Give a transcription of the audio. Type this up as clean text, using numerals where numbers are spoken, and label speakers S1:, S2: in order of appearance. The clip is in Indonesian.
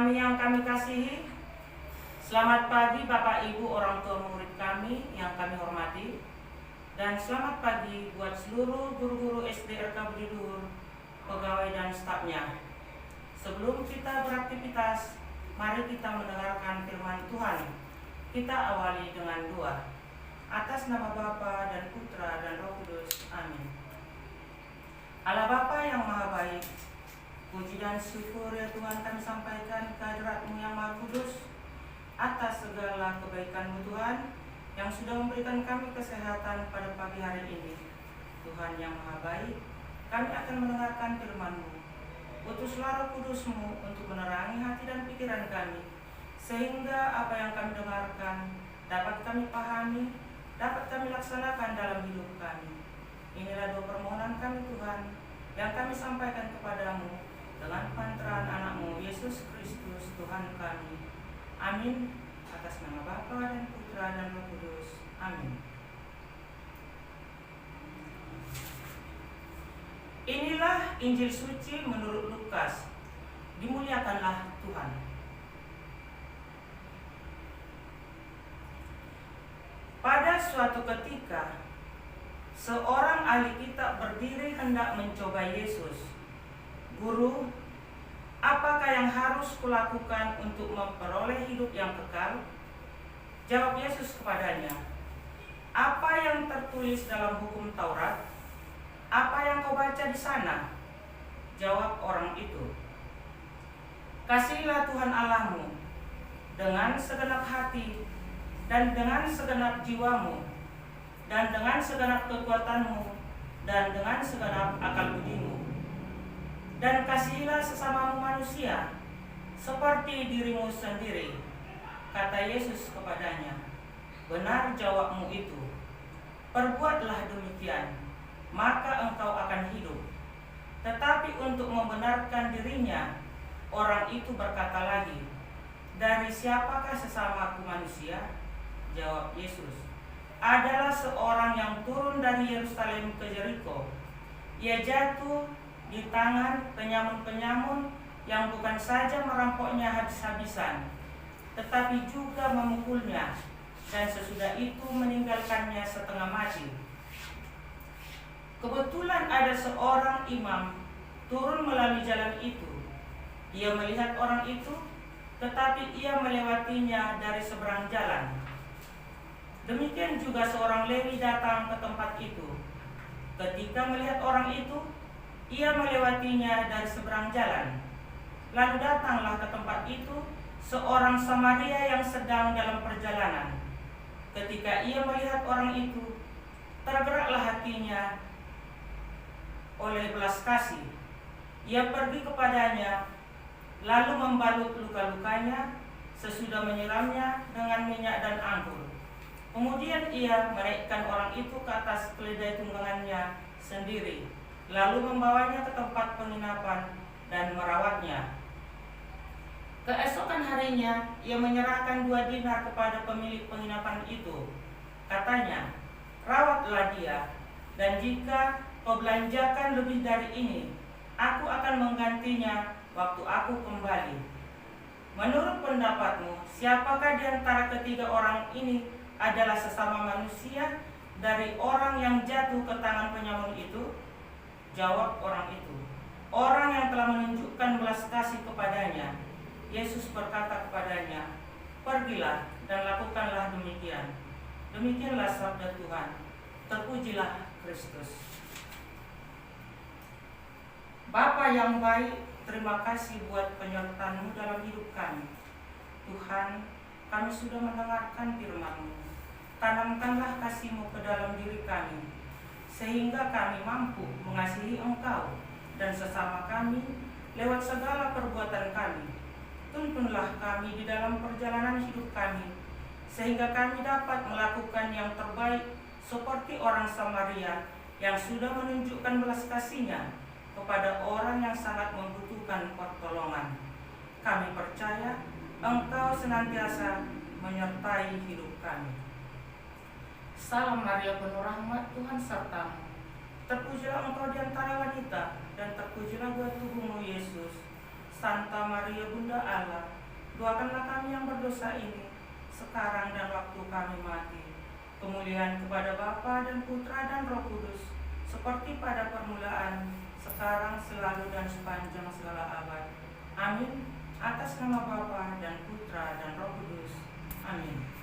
S1: kami yang kami kasihi, selamat pagi Bapak Ibu orang tua murid kami yang kami hormati, dan selamat pagi buat seluruh guru-guru SDRK Budi Luhur, pegawai dan stafnya. Sebelum kita beraktivitas, mari kita mendengarkan firman Tuhan. Kita awali dengan doa. Atas nama Bapa dan Putra dan Roh Kudus. Amin. Allah Bapa yang Maha Baik, puji dan syukur ya Tuhan kami sampaikan kehadirat-Mu yang Maha Kudus atas segala kebaikan-Mu Tuhan yang sudah memberikan kami kesehatan pada pagi hari ini. Tuhan yang Maha Baik, kami akan mendengarkan firman-Mu. Utuslah Roh Kudus-Mu untuk menerangi hati dan pikiran kami, sehingga apa yang kami dengarkan dapat kami pahami, dapat kami laksanakan dalam hidup kami. Inilah doa permohonan kami Tuhan, yang kami sampaikan kepadamu dengan pantaran anak-Mu Yesus Kristus Tuhan kami. Amin. Atas nama Bapa dan Putra dan Roh Kudus. Amin. Inilah Injil suci menurut Lukas. Dimuliakanlah Tuhan. Pada suatu ketika, seorang ahli kitab berdiri hendak mencoba Yesus. Guru, apakah yang harus kulakukan untuk memperoleh hidup yang kekal? Jawab Yesus kepadanya, apa yang tertulis dalam hukum Taurat? Apa yang kau baca di sana? Jawab orang itu, kasihilah Tuhan Allahmu dengan segenap hati dan dengan segenap jiwamu dan dengan segenap kekuatanmu dan dengan segenap akal budimu. Dan kasihilah sesamamu manusia seperti dirimu sendiri. Kata Yesus kepadanya, benar jawabmu itu. Perbuatlah demikian, maka engkau akan hidup. Tetapi untuk membenarkan dirinya, orang itu berkata lagi, dari siapakah sesamaku manusia? Jawab Yesus, adalah seorang yang turun dari Yerusalem ke Yeriko. Ia jatuh di tangan penyamun-penyamun yang bukan saja merampoknya habis-habisan, tetapi juga memukulnya, dan sesudah itu meninggalkannya setengah mati. Kebetulan ada seorang imam turun melalui jalan itu. Ia melihat orang itu, tetapi ia melewatinya dari seberang jalan. Demikian juga seorang Lewi datang ke tempat itu. Ketika melihat orang itu, ia melewatinya dari seberang jalan. Lalu datanglah ke tempat itu seorang Samaria yang sedang dalam perjalanan. Ketika ia melihat orang itu, tergeraklah hatinya oleh belas kasih. Ia pergi kepadanya, lalu membalut luka-lukanya, sesudah menyiramnya dengan minyak dan anggur. Kemudian ia menaikkan orang itu ke atas keledai tunggangannya sendiri, lalu membawanya ke tempat penginapan dan merawatnya. Keesokan harinya, ia menyerahkan 2 dinar kepada pemilik penginapan itu. Katanya, rawatlah dia, dan jika kau belanjakan lebih dari ini, aku akan menggantinya waktu aku kembali. Menurut pendapatmu, siapakah di antara ketiga orang ini adalah sesama manusia dari orang yang jatuh ke tangan penyamun itu? Jawab orang itu, orang yang telah menunjukkan belas kasih kepadanya. Yesus berkata kepadanya, pergilah dan lakukanlah demikian. Demikianlah sabda Tuhan. Terpujilah Kristus. Bapa yang baik, terima kasih buat penyertaan-Mu dalam hidup kami. Tuhan, kami sudah mendengarkan firman-Mu. Tanamkanlah kasih-Mu ke dalam diri kami, sehingga kami mampu mengasihi Engkau dan sesama kami lewat segala perbuatan kami. Tuntunlah kami di dalam perjalanan hidup kami, sehingga kami dapat melakukan yang terbaik seperti orang Samaria yang sudah menunjukkan belas kasih-Nya kepada orang yang sangat membutuhkan pertolongan. Kami percaya Engkau senantiasa menyertai hidup kami. Salam Maria penuh rahmat, Tuhan sertamu. Terpujilah engkau di antara wanita, dan terpujilah buah tubuhmu Yesus. Santa Maria Bunda Allah, Doakanlah kami yang berdosa ini, sekarang dan waktu kami mati. Kemuliaan kepada Bapa dan Putra dan Roh Kudus, seperti pada permulaan, sekarang, selalu, dan sepanjang segala abad. Amin. Atas nama Bapa dan Putra dan Roh Kudus. Amin.